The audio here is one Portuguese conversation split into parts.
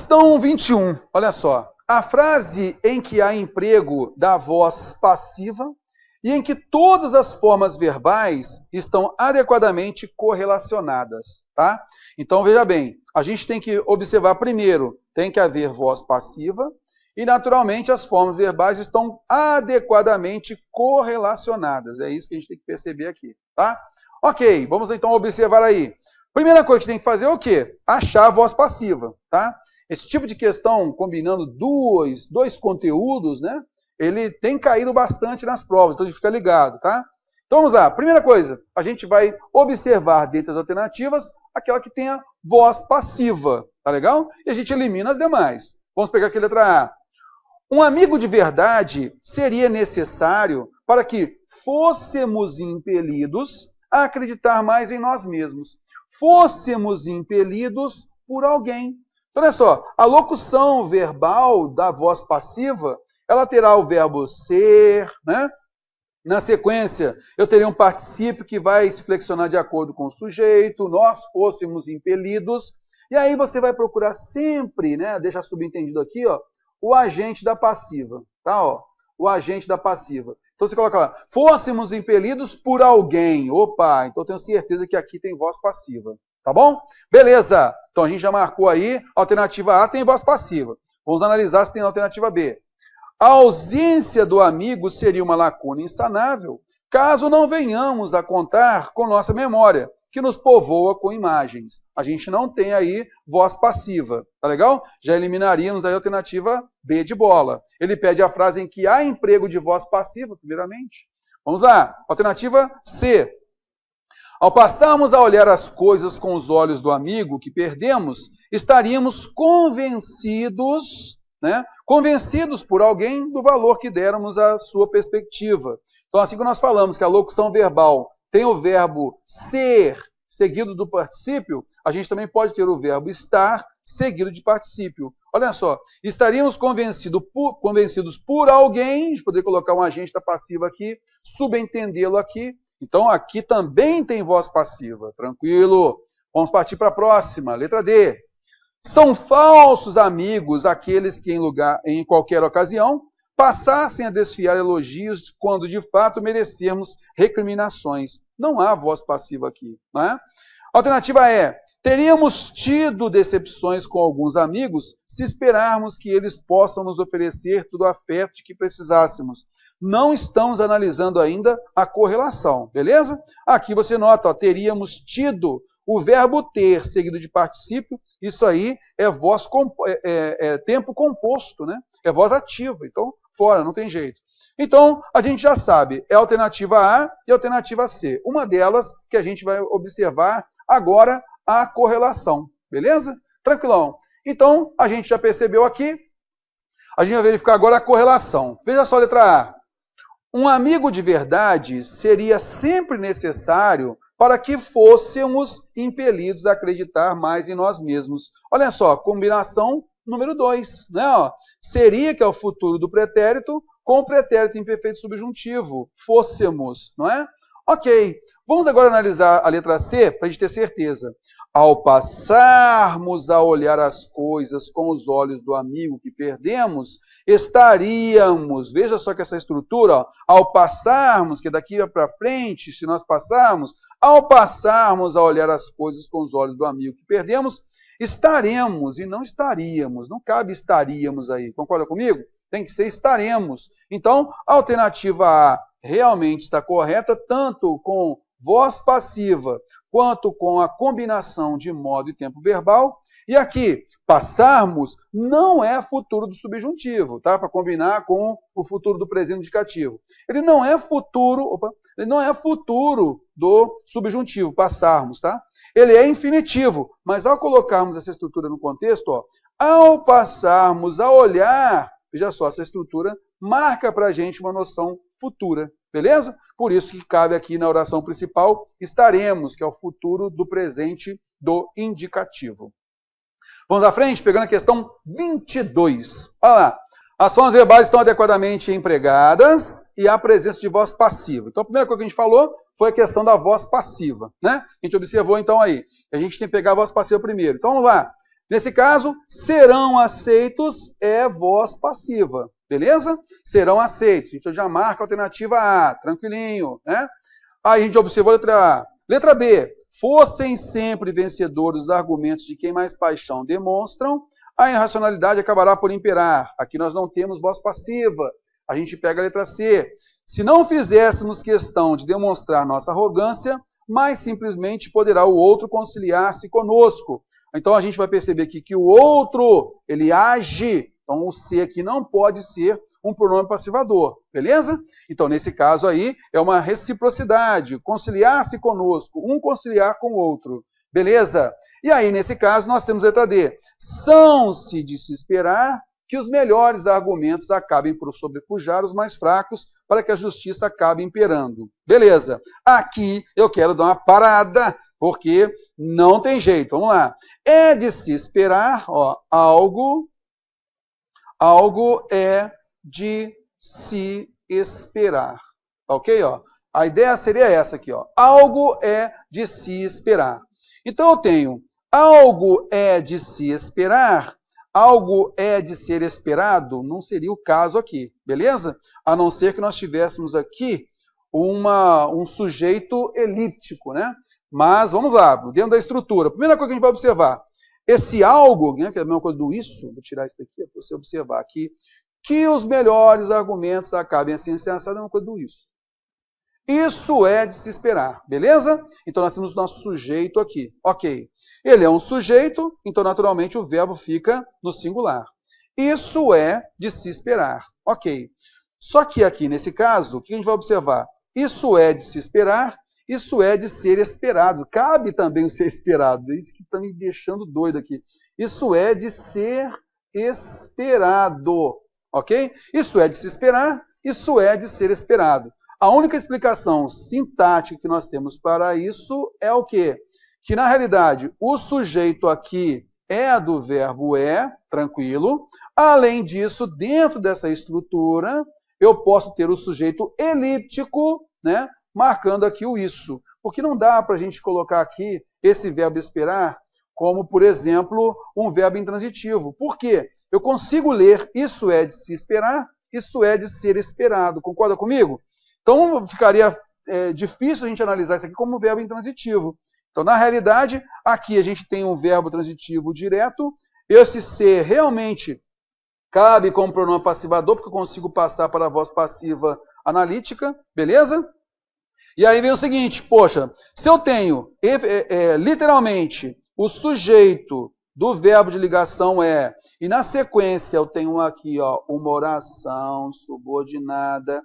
Questão 21, olha só. A frase em que há emprego da voz passiva e em que todas as formas verbais estão adequadamente correlacionadas, tá? Então, veja bem, a gente tem que observar primeiro, tem que haver voz passiva e, naturalmente, as formas verbais estão adequadamente correlacionadas. É isso que a gente tem que perceber aqui, tá? Ok, vamos então observar aí. Primeira coisa que a gente tem que fazer é o quê? Achar a voz passiva, tá? Esse tipo de questão, combinando dois conteúdos, né? Ele tem caído bastante nas provas, então a gente fica ligado, tá? Então vamos lá. Primeira coisa, a gente vai observar dentre as alternativas aquela que tenha voz passiva, tá legal? E a gente elimina as demais. Vamos pegar aqui a letra A. Um amigo de verdade seria necessário para que fôssemos impelidos a acreditar mais em nós mesmos. Fôssemos impelidos por alguém. Então, olha só, a locução verbal da voz passiva, ela terá o verbo ser, né? Na sequência, eu teria um particípio que vai se flexionar de acordo com o sujeito, nós fôssemos impelidos, e aí você vai procurar sempre, né? Deixa subentendido aqui, ó, o agente da passiva, tá? Ó, o agente da passiva. Então você coloca lá, fôssemos impelidos por alguém. Opa, então eu tenho certeza que aqui tem voz passiva. Tá bom? Beleza. Então a gente já marcou aí, a alternativa A tem voz passiva. Vamos analisar se tem a alternativa B. A ausência do amigo seria uma lacuna insanável, caso não venhamos a contar com nossa memória, que nos povoa com imagens. A gente não tem aí voz passiva, tá legal? Já eliminaríamos aí a alternativa B de bola. Ele pede a frase em que há emprego de voz passiva, primeiramente. Vamos lá. Alternativa C. Ao passarmos a olhar as coisas com os olhos do amigo que perdemos, estaríamos convencidos, né? Convencidos por alguém do valor que déramos à sua perspectiva. Então, assim que nós falamos que a locução verbal tem o verbo ser seguido do particípio, a gente também pode ter o verbo estar seguido de particípio. Olha só, estaríamos convencidos por alguém, a gente poderia colocar um agente da passiva aqui, subentendê-lo aqui. Então, aqui também tem voz passiva. Tranquilo. Vamos partir para a próxima. Letra D. São falsos amigos aqueles que, em qualquer ocasião, passassem a desfiar elogios quando, de fato, merecermos recriminações. Não há voz passiva aqui, não é? Alternativa E. Teríamos tido decepções com alguns amigos se esperarmos que eles possam nos oferecer todo o afeto de que precisássemos. Não estamos analisando ainda a correlação, beleza? Aqui você nota, ó, teríamos tido o verbo ter seguido de particípio, isso aí é voz tempo composto, né? É voz ativa, então fora, não tem jeito. Então, a gente já sabe, é a alternativa A e a alternativa C. Uma delas que a gente vai observar agora a correlação, beleza? Tranquilão. Então, a gente já percebeu aqui, a gente vai verificar agora a correlação. Veja só a letra A. Um amigo de verdade seria sempre necessário para que fôssemos impelidos a acreditar mais em nós mesmos. Olha só, combinação número 2, né? Ó, seria, que é o futuro do pretérito, com o pretérito imperfeito subjuntivo. Fôssemos, não é? Ok. Vamos agora analisar a letra C, para a gente ter certeza. Ao passarmos a olhar as coisas com os olhos do amigo que perdemos, estaríamos, veja só que essa estrutura, ó, ao passarmos, que daqui para frente, se nós passarmos, ao passarmos a olhar as coisas com os olhos do amigo que perdemos, estaremos e não estaríamos, não cabe estaríamos aí, concorda comigo? Tem que ser estaremos. Então, a alternativa A realmente está correta, tanto com voz passiva, quanto com a combinação de modo e tempo verbal. E aqui, passarmos não é futuro do subjuntivo, tá? Para combinar com o futuro do presente indicativo. Ele não é futuro do subjuntivo, passarmos, tá? Ele é infinitivo, mas ao colocarmos essa estrutura no contexto, ó, ao passarmos a olhar, veja só, essa estrutura marca para a gente uma noção futura, beleza? Por isso que cabe aqui na oração principal, estaremos, que é o futuro do presente do indicativo. Vamos à frente, pegando a questão 22. Olha lá. As formas verbais estão adequadamente empregadas e há presença de voz passiva. Então, a primeira coisa que a gente falou foi a questão da voz passiva, né? A gente observou, então, aí. A gente tem que pegar a voz passiva primeiro. Então, vamos lá. Nesse caso, serão aceitos é voz passiva. Beleza? Serão aceitos. A gente já marca a alternativa A, tranquilinho, né? Aí a gente observou a letra A. Letra B. Fossem sempre vencedores os argumentos de quem mais paixão demonstram, a irracionalidade acabará por imperar. Aqui nós não temos voz passiva. A gente pega a letra C. Se não fizéssemos questão de demonstrar nossa arrogância, mais simplesmente poderá o outro conciliar-se conosco. Então a gente vai perceber aqui que o outro, ele age. Então o C aqui não pode ser um pronome passivador, beleza? Então nesse caso aí é uma reciprocidade, conciliar-se conosco, um conciliar com o outro, beleza? E aí nesse caso nós temos a letra D. São-se de se esperar que os melhores argumentos acabem por sobrepujar os mais fracos para que a justiça acabe imperando. Beleza. Aqui eu quero dar uma parada, porque não tem jeito. Vamos lá. É de se esperar, ó, algo é de se esperar. Ok? Ó. A ideia seria essa aqui. Ó. Algo é de se esperar. Então eu tenho algo é de se esperar. Algo é de ser esperado, não seria o caso aqui, beleza? A não ser que nós tivéssemos aqui um sujeito elíptico, né? Mas, vamos lá, dentro da estrutura. Primeira coisa que a gente vai observar, esse algo, né, que é a mesma coisa do isso, vou tirar isso daqui para você observar aqui, que os melhores argumentos acabem assim, é a mesma coisa do isso. Isso é de se esperar, beleza? Então nós temos o nosso sujeito aqui, ok. Ele é um sujeito, então naturalmente o verbo fica no singular. Isso é de se esperar, ok. Só que aqui nesse caso, o que a gente vai observar? Isso é de se esperar, isso é de ser esperado. Cabe também o ser esperado, é isso que está me deixando doido aqui. Isso é de ser esperado, ok? Isso é de se esperar, isso é de ser esperado. A única explicação sintática que nós temos para isso é o quê? Que, na realidade, o sujeito aqui é a do verbo é, tranquilo. Além disso, dentro dessa estrutura, eu posso ter o sujeito elíptico, né, marcando aqui o isso. Porque não dá para a gente colocar aqui esse verbo esperar como, por exemplo, um verbo intransitivo. Por quê? Eu consigo ler isso é de se esperar, isso é de ser esperado. Concorda comigo? Então, ficaria difícil a gente analisar isso aqui como verbo intransitivo. Então, na realidade, aqui a gente tem um verbo transitivo direto. Esse ser realmente cabe como pronome passivador, porque eu consigo passar para a voz passiva analítica, beleza? E aí vem o seguinte, poxa, se eu tenho literalmente o sujeito do verbo de ligação é, e na sequência eu tenho aqui ó, uma oração subordinada,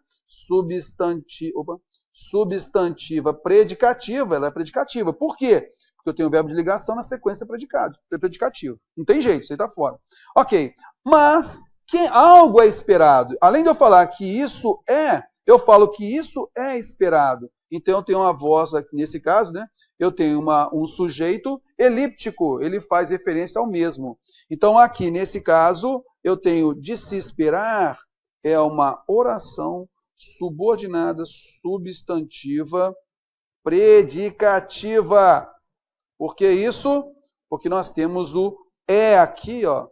substantiva predicativa, ela é predicativa. Por quê? Porque eu tenho o verbo de ligação na sequência predicativo. Não tem jeito, isso aí está fora. Ok, mas algo é esperado. Além de eu falar que isso é, eu falo que isso é esperado. Então eu tenho uma voz, aqui, nesse caso, né? Eu tenho um sujeito elíptico, ele faz referência ao mesmo. Então aqui, nesse caso, eu tenho de se esperar, é uma oração subordinada, substantiva, predicativa. Por que isso? Porque nós temos o é aqui, ó,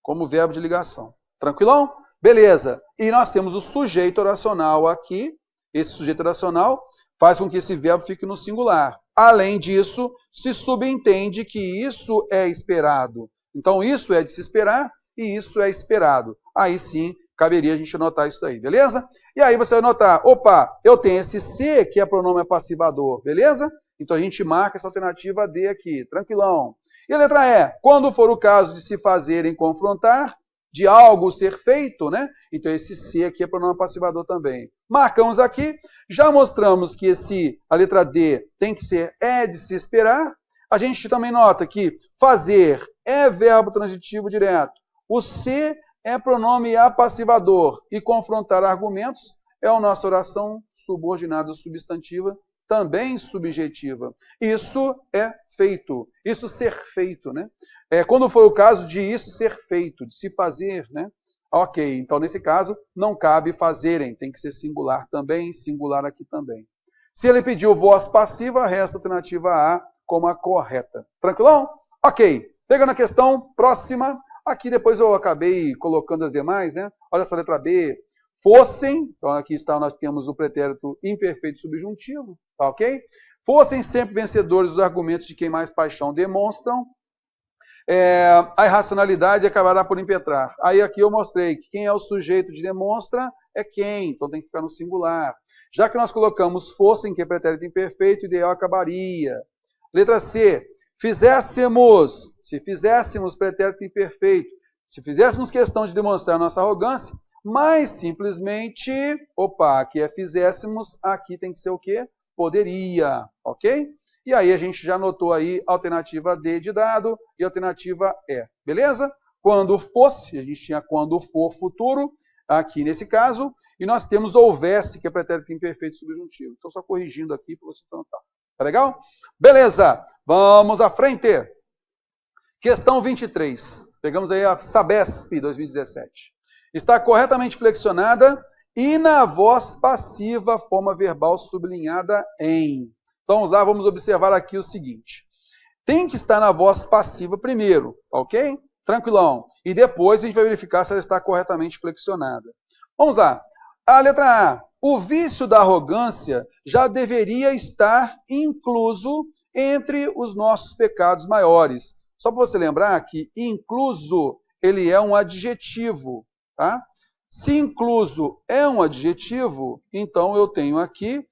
como verbo de ligação. Tranquilão? Beleza. E nós temos o sujeito oracional aqui. Esse sujeito oracional faz com que esse verbo fique no singular. Além disso, se subentende que isso é esperado. Então, isso é de se esperar e isso é esperado. Aí sim, caberia a gente anotar isso aí, beleza? E aí você vai notar, opa, eu tenho esse C que é pronome passivador, beleza? Então a gente marca essa alternativa D aqui, tranquilão. E a letra E, quando for o caso de se fazerem confrontar, de algo ser feito, né? Então esse C aqui é pronome passivador também. Marcamos aqui, já mostramos que a letra D tem que ser é de se esperar. A gente também nota que fazer é verbo transitivo direto. O C é pronome apassivador e confrontar argumentos é a nossa oração subordinada substantiva, também subjetiva. Isso é feito, isso ser feito, né? Quando foi o caso de isso ser feito, de se fazer, né? Ok, então nesse caso não cabe fazerem, tem que ser singular também, singular aqui também. Se ele pediu voz passiva, resta a alternativa A como a correta. Tranquilão? Ok, Pegando a questão próxima, aqui depois eu acabei colocando as demais, né? Olha só, letra B. Fossem, então aqui está, nós temos o pretérito imperfeito subjuntivo, tá ok? Fossem sempre vencedores os argumentos de quem mais paixão demonstram, a irracionalidade acabará por impetrar. Aí aqui eu mostrei que quem é o sujeito de demonstra é quem, então tem que ficar no singular. Já que nós colocamos fossem, que é pretérito imperfeito, o ideal acabaria. Letra C. Se fizéssemos pretérito imperfeito, se fizéssemos questão de demonstrar nossa arrogância, mas simplesmente, aqui é fizéssemos, aqui tem que ser o quê? Poderia, ok? E aí a gente já anotou aí alternativa D de dado e alternativa E, beleza? Quando fosse, a gente tinha quando for futuro, aqui nesse caso, e nós temos houvesse, que é pretérito imperfeito subjuntivo. Então só corrigindo aqui para você anotar. Tá legal? Beleza, vamos à frente. Questão 23. Pegamos aí a Sabesp 2017. Está corretamente flexionada e na voz passiva, forma verbal sublinhada em. Então, vamos lá, vamos observar aqui o seguinte. Tem que estar na voz passiva primeiro, ok? Tranquilão. E depois a gente vai verificar se ela está corretamente flexionada. Vamos lá. A letra A. O vício da arrogância já deveria estar incluso entre os nossos pecados maiores. Só para você lembrar que incluso, ele é um adjetivo, tá? Se incluso é um adjetivo, então eu tenho aqui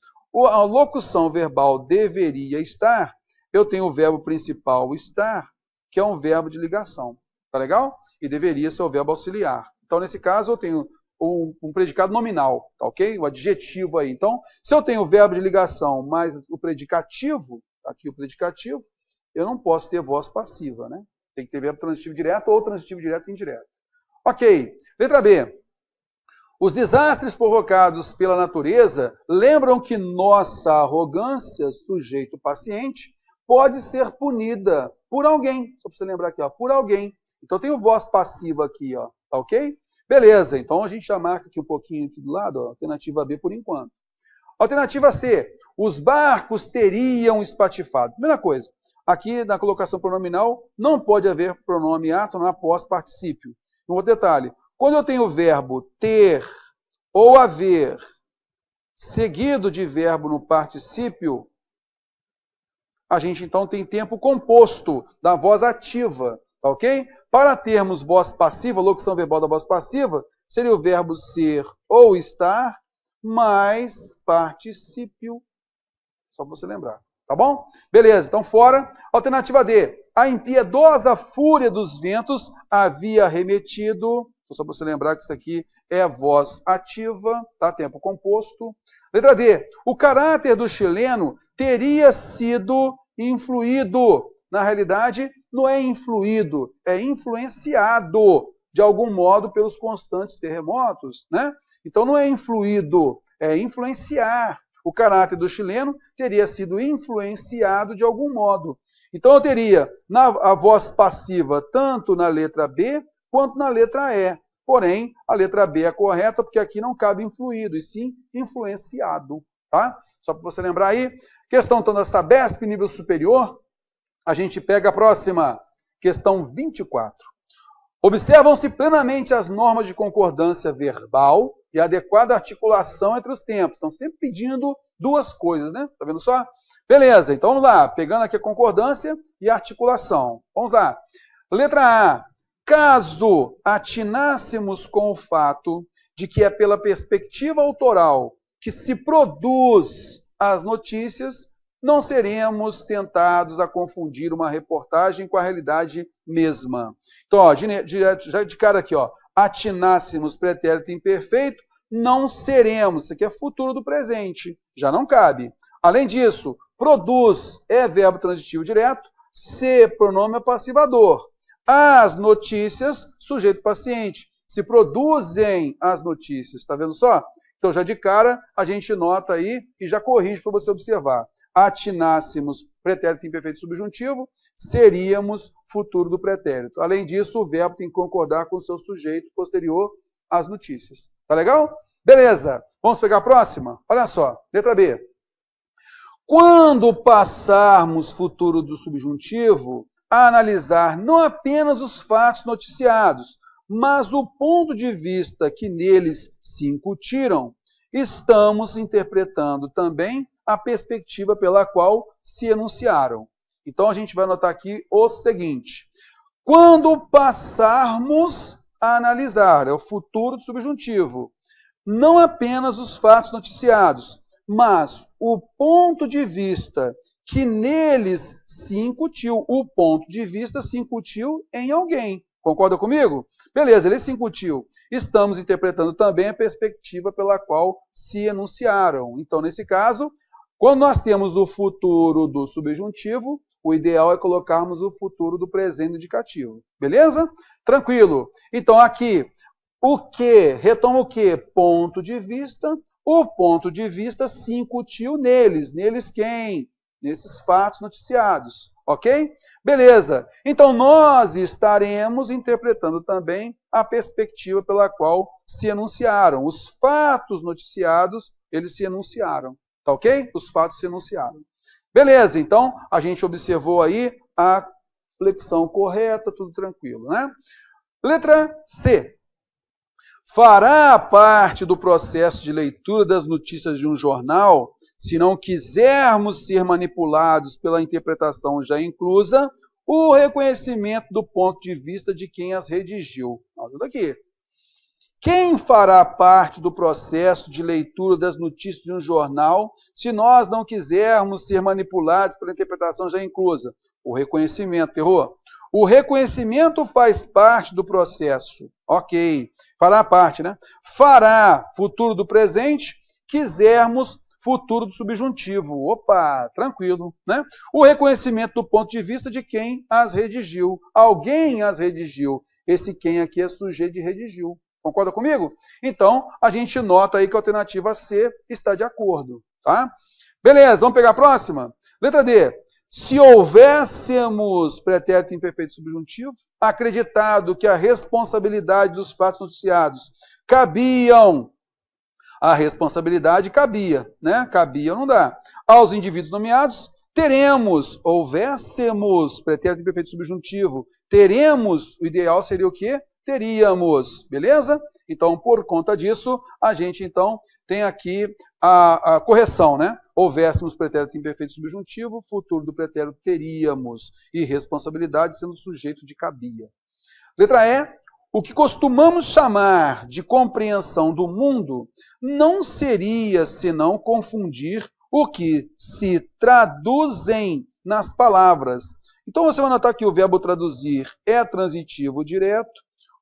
a locução verbal deveria estar, eu tenho o verbo principal estar, que é um verbo de ligação. Tá legal? E deveria ser o verbo auxiliar. Então, nesse caso, eu tenho um predicado nominal, tá ok? O adjetivo aí. Então, se eu tenho o verbo de ligação mais o predicativo, aqui o predicativo, eu não posso ter voz passiva, né? Tem que ter verbo transitivo direto ou transitivo direto e indireto. Ok. Letra B. Os desastres provocados pela natureza lembram que nossa arrogância, sujeito paciente, pode ser punida por alguém. Só para você lembrar aqui, ó, por alguém. Então, eu tenho voz passiva aqui, ó, tá ok? Beleza, então a gente já marca aqui um pouquinho aqui do lado, ó, alternativa B por enquanto. Alternativa C, os barcos teriam espatifado. Primeira coisa, aqui na colocação pronominal não pode haver pronome átono após particípio. Um outro detalhe, quando eu tenho o verbo ter ou haver seguido de verbo no particípio, a gente então tem tempo composto da voz ativa, tá ok? Para termos voz passiva, locução verbal da voz passiva, seria o verbo ser ou estar mais particípio. Só para você lembrar, tá bom? Beleza, então fora. Alternativa D. A impiedosa fúria dos ventos havia remetido. Só para você lembrar que isso aqui é voz ativa, tá? Tempo composto. Letra D. O caráter do chileno teria sido influído. Na realidade, não é influído, é influenciado de algum modo pelos constantes terremotos, né? Então não é influído, é influenciar. O caráter do chileno teria sido influenciado de algum modo. Então eu teria a voz passiva tanto na letra B quanto na letra E. Porém, a letra B é correta porque aqui não cabe influído, e sim influenciado, tá? Só para você lembrar aí. Questão então da Sabesp, nível superior. A gente pega a próxima, questão 24. Observam-se plenamente as normas de concordância verbal e adequada articulação entre os tempos. Estão sempre pedindo duas coisas, né? Tá vendo só? Beleza, então vamos lá. Pegando aqui a concordância e a articulação. Vamos lá. Letra A. Caso atinássemos com o fato de que é pela perspectiva autoral que se produz as notícias, não seremos tentados a confundir uma reportagem com a realidade mesma. Então, ó, já de cara aqui, ó, atinássemos pretérito imperfeito, não seremos. Isso aqui é futuro do presente, já não cabe. Além disso, produz é verbo transitivo direto, ser pronome passivador. As notícias, sujeito paciente. Se produzem as notícias, tá vendo só? Então, já de cara, a gente nota aí e já corrige para você observar. Atinássemos pretérito imperfeito subjuntivo, seríamos futuro do pretérito. Além disso, o verbo tem que concordar com o seu sujeito posterior às notícias. Tá legal? Beleza. Vamos pegar a próxima? Olha só, letra B. Quando passarmos futuro do subjuntivo, a analisar não apenas os fatos noticiados, mas o ponto de vista que neles se incutiram, estamos interpretando também a perspectiva pela qual se enunciaram. Então a gente vai notar aqui o seguinte: quando passarmos a analisar, é o futuro do subjuntivo, não apenas os fatos noticiados, mas o ponto de vista que neles se incutiu. O ponto de vista se incutiu em alguém. Concorda comigo? Beleza, ele se incutiu. Estamos interpretando também a perspectiva pela qual se enunciaram. Então, nesse caso, quando nós temos o futuro do subjuntivo, o ideal é colocarmos o futuro do presente indicativo. Beleza? Tranquilo. Então, aqui, o que? Retoma o que? Ponto de vista. O ponto de vista se incutiu neles. Neles quem? Nesses fatos noticiados. Ok? Beleza. Então, nós estaremos interpretando também a perspectiva pela qual se enunciaram. Os fatos noticiados, eles se enunciaram. Tá ok? Os fatos se enunciaram. Beleza, então, a gente observou aí a flexão correta, tudo tranquilo, né? Letra C. Fará parte do processo de leitura das notícias de um jornal, se não quisermos ser manipulados pela interpretação já inclusa, o reconhecimento do ponto de vista de quem as redigiu. Ajuda aqui. Quem fará parte do processo de leitura das notícias de um jornal, se nós não quisermos ser manipulados pela interpretação já inclusa? O reconhecimento, errou? O reconhecimento faz parte do processo. Ok. Fará parte, né? Fará, futuro do presente, quisermos, futuro do subjuntivo. Opa, tranquilo, né? O reconhecimento do ponto de vista de quem as redigiu. Alguém as redigiu. Esse quem aqui é sujeito de redigiu. Concorda comigo? Então, a gente nota aí que a alternativa C está de acordo, tá? Beleza, vamos pegar a próxima? Letra D. Se houvéssemos pretérito imperfeito subjuntivo, acreditado que a responsabilidade dos fatos noticiados cabiam, a responsabilidade cabia, né? Cabia não dá. Aos indivíduos nomeados, teremos, houvéssemos pretérito imperfeito subjuntivo, teremos, o ideal seria o quê? Teríamos, beleza? Então, por conta disso, a gente, então, tem aqui a correção, né? Houvéssemos pretérito imperfeito subjuntivo, futuro do pretérito teríamos, e responsabilidade sendo sujeito de cabia. Letra E. O que costumamos chamar de compreensão do mundo não seria senão confundir o que se traduzem nas palavras. Então, você vai notar que o verbo traduzir é transitivo direto,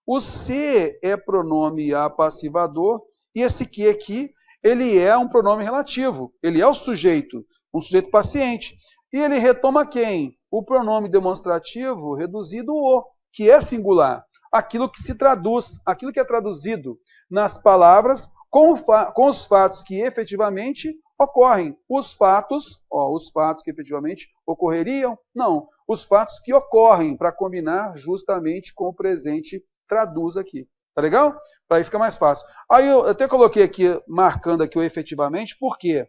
o se é pronome apassivador, e esse que aqui, ele é um pronome relativo, ele é o sujeito, um sujeito paciente. E ele retoma quem? O pronome demonstrativo reduzido o, que é singular. Aquilo que se traduz, aquilo que é traduzido nas palavras com os fatos que efetivamente ocorrem. Os fatos que efetivamente ocorreriam, não. Os fatos que ocorrem, para combinar justamente com o presente traduz aqui. Tá legal? Para aí fica mais fácil. Aí eu até coloquei aqui, marcando aqui o efetivamente, por quê?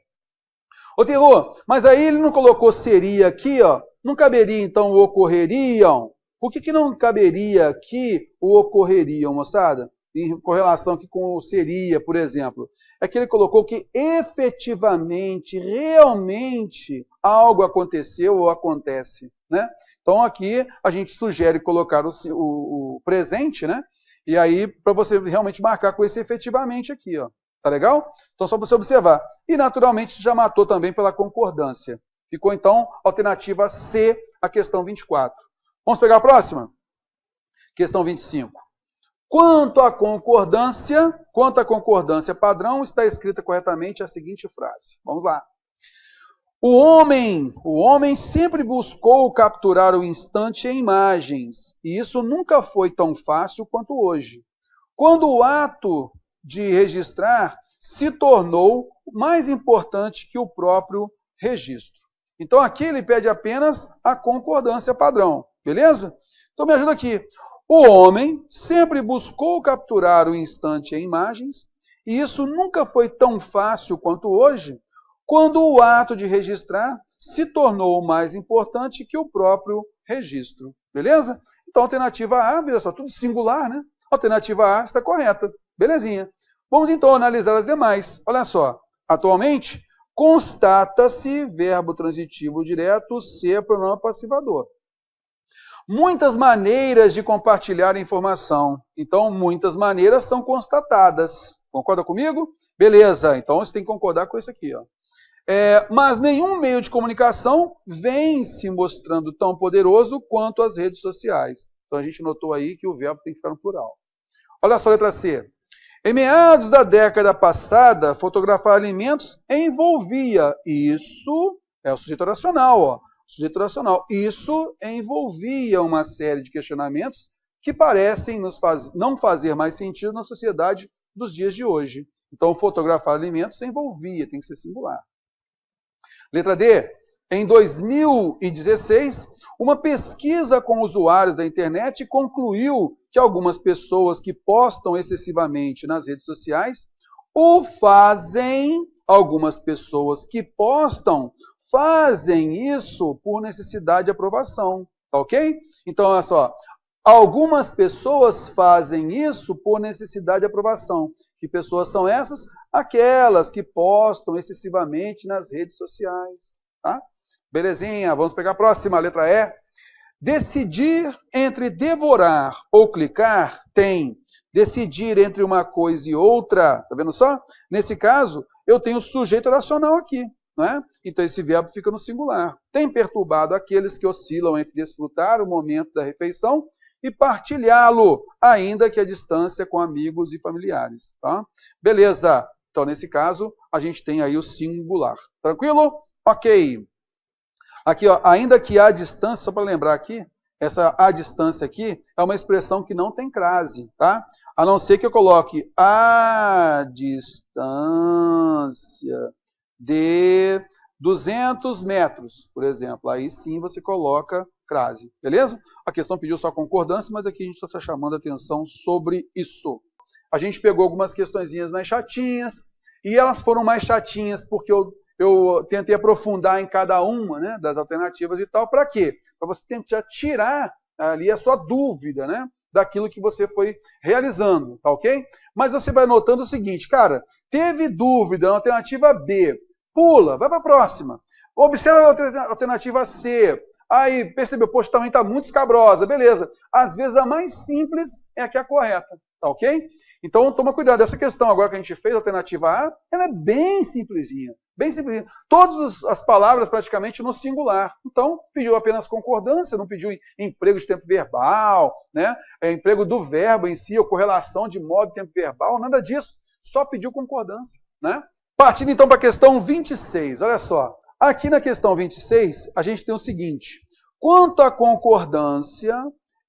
Ô, Terror, mas aí ele não colocou seria aqui, ó. Não caberia, então, o ocorreriam? Por que não caberia aqui o ocorreriam, moçada? Em correlação aqui com o seria, por exemplo. É que ele colocou que efetivamente, realmente, algo aconteceu ou acontece, né? Então, aqui a gente sugere colocar o presente, né? E aí, para você realmente marcar com esse efetivamente aqui, ó. Tá legal? Então, só para você observar. E, naturalmente, já matou também pela concordância. Ficou, então, alternativa C, a questão 24. Vamos pegar a próxima? Questão 25. Quanto à concordância padrão, está escrita corretamente a seguinte frase. Vamos lá. O homem sempre buscou capturar o instante em imagens, e isso nunca foi tão fácil quanto hoje. Quando o ato de registrar se tornou mais importante que o próprio registro. Então aqui ele pede apenas a concordância padrão, beleza? Então me ajuda aqui. O homem sempre buscou capturar o instante em imagens, e isso nunca foi tão fácil quanto hoje, quando o ato de registrar se tornou mais importante que o próprio registro. Beleza? Então, alternativa A, veja só, tudo singular, né? Alternativa A está correta. Belezinha. Vamos então analisar as demais. Olha só. Atualmente, constata-se verbo transitivo direto ser pronome passivador. Muitas maneiras de compartilhar informação. Então, muitas maneiras são constatadas. Concorda comigo? Beleza. Então, você tem que concordar com isso aqui, ó. Mas nenhum meio de comunicação vem se mostrando tão poderoso quanto as redes sociais. Então, a gente notou aí que o verbo tem que ficar no plural. Olha só a letra C. Em meados da década passada, fotografar alimentos envolvia. Isso é o sujeito oracional, ó. Sujeito oracional. Isso envolvia uma série de questionamentos que parecem não fazer mais sentido na sociedade dos dias de hoje. Então, fotografar alimentos envolvia, tem que ser singular. Letra D. Em 2016, uma pesquisa com usuários da internet concluiu que algumas pessoas que postam excessivamente nas redes sociais algumas pessoas que postam fazem isso por necessidade de aprovação, tá ok? Então, olha só, algumas pessoas fazem isso por necessidade de aprovação. Que pessoas são essas? Aquelas que postam excessivamente nas redes sociais, tá? Belezinha, vamos pegar a próxima, letra E. Decidir entre devorar ou clicar tem. Decidir entre uma coisa e outra, tá vendo só? Nesse caso, eu tenho sujeito oracional aqui, não é? Então esse verbo fica no singular. Tem perturbado aqueles que oscilam entre desfrutar o momento da refeição e partilhá-lo, ainda que à distância com amigos e familiares, tá? Beleza. Então nesse caso, a gente tem aí o singular. Tranquilo? Ok. Aqui, ó, ainda que à distância, só para lembrar aqui, essa à distância aqui é uma expressão que não tem crase, tá? A não ser que eu coloque à distância de 200 metros, por exemplo. Aí sim você coloca crase, beleza? A questão pediu só concordância, mas aqui a gente está chamando a atenção sobre isso. A gente pegou algumas questõezinhas mais chatinhas, e elas foram mais chatinhas porque eu tentei aprofundar em cada uma, né, das alternativas e tal. Para quê? Para você tentar tirar ali a sua dúvida, né, daquilo que você foi realizando, tá ok? Mas você vai notando o seguinte, cara, teve dúvida na alternativa B, pula, vai para a próxima. Observa a alternativa C. Aí, percebeu, poxa, também está muito escabrosa, beleza. Às vezes a mais simples é a que é a correta, tá ok? Então, toma cuidado. Essa questão agora que a gente fez, a alternativa A, ela é bem simplesinha. Bem simplesinha. Todas as palavras praticamente no singular. Então, pediu apenas concordância, não pediu emprego de tempo verbal, né? Emprego do verbo em si, ou correlação de modo de tempo verbal, nada disso. Só pediu concordância, né? Partindo então para a questão 26, olha só. Aqui na questão 26, a gente tem o seguinte. Quanto à concordância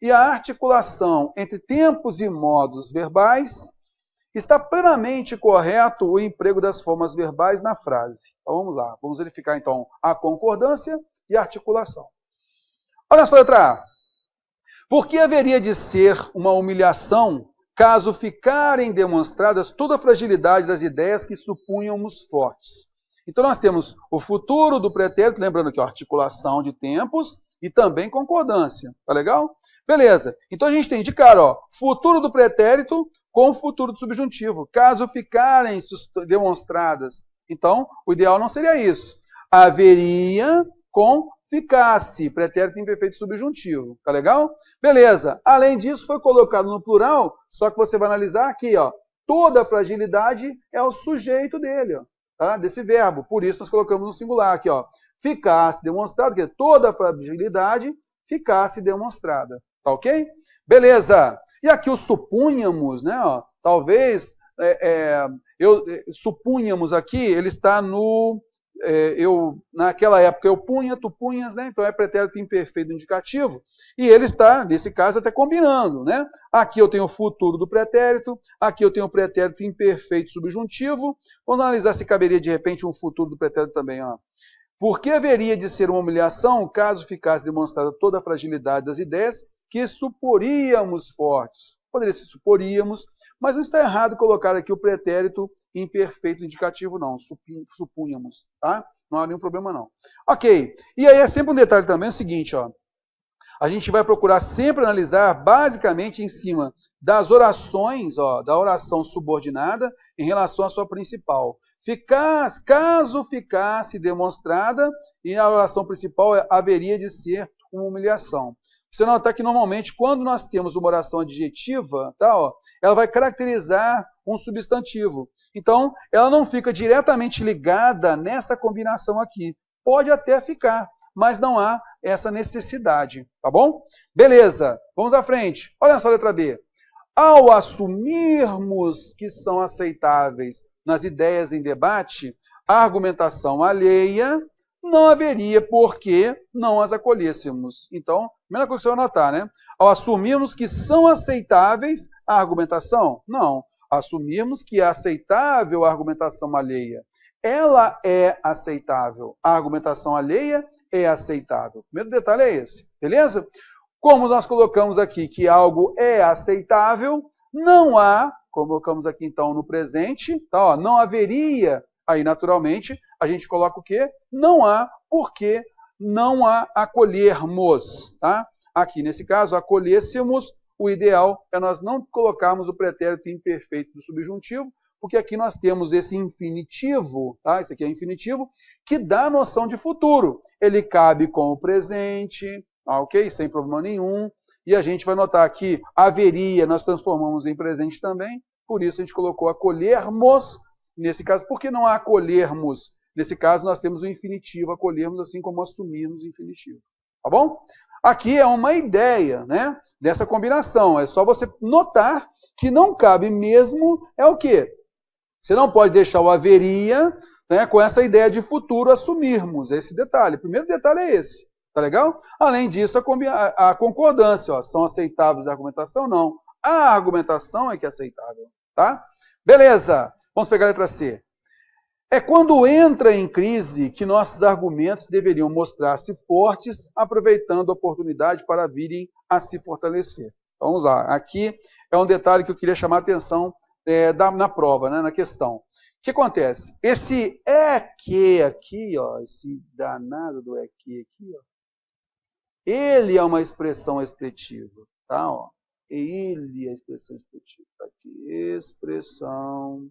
e a articulação entre tempos e modos verbais, está plenamente correto o emprego das formas verbais na frase. Então vamos lá, vamos verificar então a concordância e a articulação. Olha só a letra A. Por que haveria de ser uma humilhação caso ficarem demonstradas toda a fragilidade das ideias que supunhamos fortes? Então nós temos o futuro do pretérito, lembrando que a articulação de tempos e também concordância. Tá legal? Beleza. Então a gente tem de cara, ó, futuro do pretérito com o futuro do subjuntivo. Caso ficarem demonstradas. Então, o ideal não seria isso. Haveria com ficasse, pretérito imperfeito subjuntivo. Tá legal? Beleza. Além disso, foi colocado no plural, só que você vai analisar aqui, ó. Toda fragilidade é o sujeito dele, ó. Tá? Desse verbo. Por isso nós colocamos no singular aqui, ó. Ficasse demonstrado, que toda fragilidade ficasse demonstrada. Tá ok? Beleza. E aqui o supunhamos, né? Ó, talvez, supunhamos aqui, ele está no... naquela época eu punha, tu punhas, né? Então é pretérito imperfeito indicativo. E ele está, nesse caso, até combinando, né? Aqui eu tenho o futuro do pretérito, aqui eu tenho o pretérito imperfeito subjuntivo. Vamos analisar se caberia, de repente, um futuro do pretérito também, ó. Por que haveria de ser uma humilhação caso ficasse demonstrada toda a fragilidade das ideias que suporíamos fortes? Poderia ser suporíamos, mas não está errado colocar aqui o pretérito imperfeito indicativo, não. Supunhamos, tá? Não há nenhum problema, não. Ok. E aí é sempre um detalhe também, é o seguinte, ó. A gente vai procurar sempre analisar basicamente em cima das orações, da oração subordinada em relação à sua principal. Caso ficasse demonstrada, e a oração principal haveria de ser uma humilhação. Você notar que normalmente quando nós temos uma oração adjetiva, ela vai caracterizar um substantivo. Então, ela não fica diretamente ligada nessa combinação aqui. Pode até ficar, mas não há essa necessidade, tá bom? Beleza, vamos à frente. Olha só a letra B. Ao assumirmos que são aceitáveis nas ideias em debate, a argumentação alheia, não haveria por que não as acolhêssemos. Então, a primeira coisa que você vai notar, né? Ao assumirmos que são aceitáveis a argumentação, não. Assumirmos que é aceitável a argumentação alheia. Ela é aceitável. A argumentação alheia é aceitável. O primeiro detalhe é esse, beleza? Como nós colocamos aqui que algo é aceitável, não há, colocamos aqui então no presente, tá? Não haveria, aí naturalmente, a gente coloca o quê? Não há, porque não há acolhermos, tá? Aqui, nesse caso, acolhêssemos, o ideal é nós não colocarmos o pretérito imperfeito do subjuntivo, porque aqui nós temos esse infinitivo, tá? Esse aqui é infinitivo, que dá a noção de futuro. Ele cabe com o presente, ok? Sem problema nenhum. E a gente vai notar que haveria, nós transformamos em presente também, por isso a gente colocou acolhermos, nesse caso. Por que não acolhermos? Nesse caso, nós temos o infinitivo, acolhermos, assim como assumirmos o infinitivo. Tá bom? Aqui é uma ideia, né, dessa combinação. É só você notar que não cabe mesmo, é o quê? Você não pode deixar o haveria, né, com essa ideia de futuro assumirmos. Esse detalhe. O primeiro detalhe é esse. Tá legal? Além disso, a concordância. São aceitáveis a argumentação? Não. A argumentação é que é aceitável. Tá? Beleza. Vamos pegar a letra C. É quando entra em crise que nossos argumentos deveriam mostrar-se fortes, aproveitando a oportunidade para virem a se fortalecer. Então, vamos lá. Aqui é um detalhe que eu queria chamar a atenção na prova, né, na questão. O que acontece? Esse é que aqui, esse danado do é que aqui, ele é uma expressão expletiva. Tá? Ele é a expressão expletiva. Tá aqui. Expressão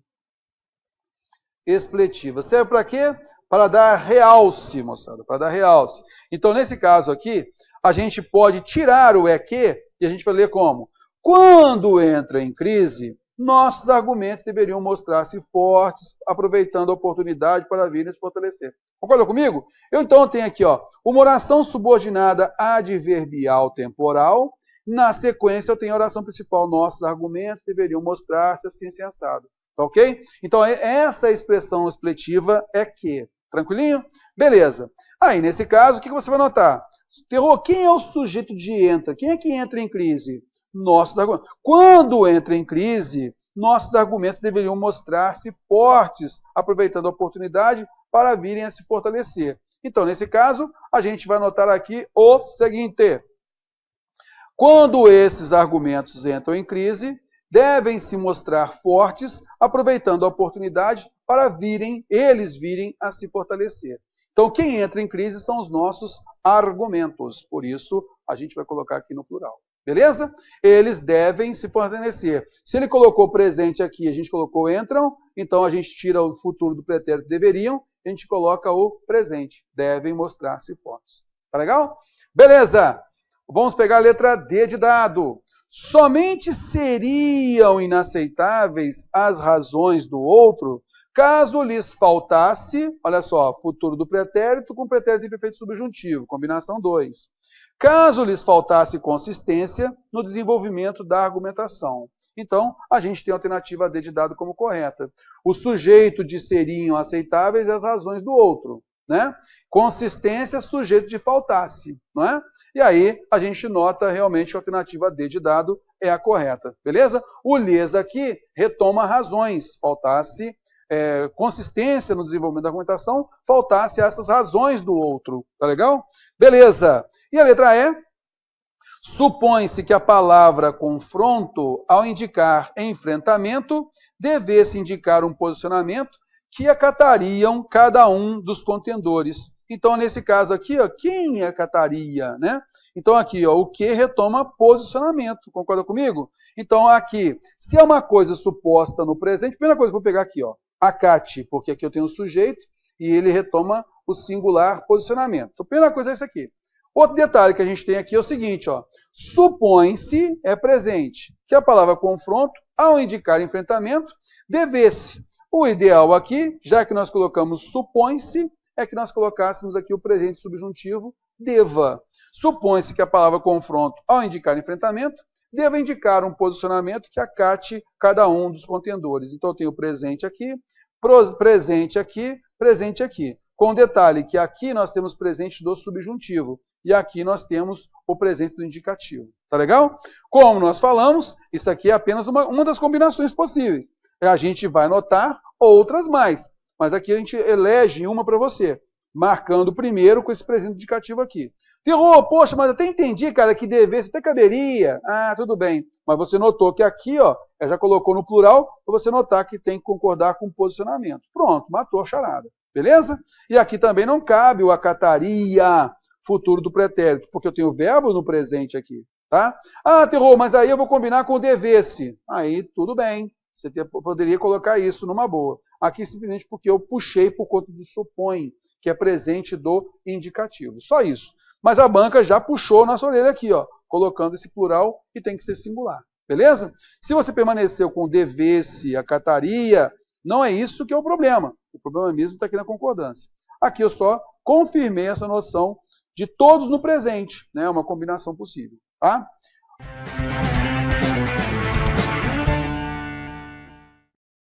expletiva. Serve para quê? Para dar realce, moçada, para dar realce. Então, nesse caso aqui, a gente pode tirar o é que e a gente vai ler como? Quando entra em crise, nossos argumentos deveriam mostrar-se fortes, aproveitando a oportunidade para virem se fortalecer. Concorda comigo? Eu então tenho aqui, uma oração subordinada adverbial temporal. Na sequência, eu tenho a oração principal. Nossos argumentos deveriam mostrar-se assim, assim, assado. Tá ok? Então, essa expressão expletiva é que. Tranquilinho? Beleza. Aí, nesse caso, o que você vai notar? Quem é o sujeito de entra? Quem é que entra em crise? Nossos argumentos. Quando entra em crise, nossos argumentos deveriam mostrar-se fortes, aproveitando a oportunidade para virem a se fortalecer. Então, nesse caso, a gente vai notar aqui o seguinte. Quando esses argumentos entram em crise, devem se mostrar fortes, aproveitando a oportunidade para eles virem a se fortalecer. Então, quem entra em crise são os nossos argumentos. Por isso, a gente vai colocar aqui no plural. Beleza? Eles devem se fortalecer. Se ele colocou presente aqui, a gente colocou entram, então a gente tira o futuro do pretérito deveriam, a gente coloca o presente. Devem mostrar-se fortes. Tá legal? Beleza! Vamos pegar a letra D de dado. Somente seriam inaceitáveis as razões do outro caso lhes faltasse, olha só, futuro do pretérito com pretérito imperfeito subjuntivo, combinação 2. Caso lhes faltasse consistência no desenvolvimento da argumentação. Então, a gente tem a alternativa D de dado como correta. O sujeito de seriam aceitáveis e as razões do outro, né? Consistência, sujeito de faltasse, não é? E aí, a gente nota realmente que a alternativa D de dado é a correta, beleza? O lhes aqui retoma razões, faltasse consistência no desenvolvimento da argumentação, faltasse essas razões do outro, tá legal? Beleza. E a letra E? Supõe-se que a palavra confronto, ao indicar enfrentamento, devesse indicar um posicionamento que acatariam cada um dos contendores, Então, nesse caso aqui, ó, quem acataria, né? Então, aqui, ó, o que retoma posicionamento. Concorda comigo? Então, aqui, se é uma coisa suposta no presente, primeira coisa que eu vou pegar aqui, ó, acate, porque aqui eu tenho o sujeito e ele retoma o singular posicionamento. Então, a primeira coisa é isso aqui. Outro detalhe que a gente tem aqui é o seguinte, ó, supõe-se é presente, que a palavra confronto, ao indicar enfrentamento, devesse. O ideal aqui, já que nós colocamos supõe-se, é que nós colocássemos aqui o presente subjuntivo deva. Supõe-se que a palavra confronto, ao indicar enfrentamento, deva indicar um posicionamento que acate cada um dos contendores. Então, eu tenho presente aqui, presente aqui. Com detalhe que aqui nós temos presente do subjuntivo e aqui nós temos o presente do indicativo. Tá legal? Como nós falamos, isso aqui é apenas uma das combinações possíveis. A gente vai notar outras mais, mas aqui a gente elege uma para você, marcando primeiro com esse presente indicativo aqui. Terror, poxa, mas até entendi, cara, que devesse, até caberia. Ah, tudo bem. Mas você notou que aqui, ó, já colocou no plural, para você notar que tem que concordar com o posicionamento. Pronto, matou a charada. Beleza? E aqui também não cabe o acataria, futuro do pretérito, porque eu tenho o verbo no presente aqui, tá? Ah, Terror, mas aí eu vou combinar com o devesse. Aí, tudo bem. Você poderia colocar isso numa boa. Aqui, simplesmente porque eu puxei por conta do supõe, que é presente do indicativo. Só isso. Mas a banca já puxou nossa orelha aqui, ó, colocando esse plural e tem que ser singular. Beleza? Se você permaneceu com devesse, acataria, não é isso que é o problema. O problema mesmo está aqui na concordância. Aqui eu só confirmei essa noção de todos no presente, né? Uma combinação possível. Tá?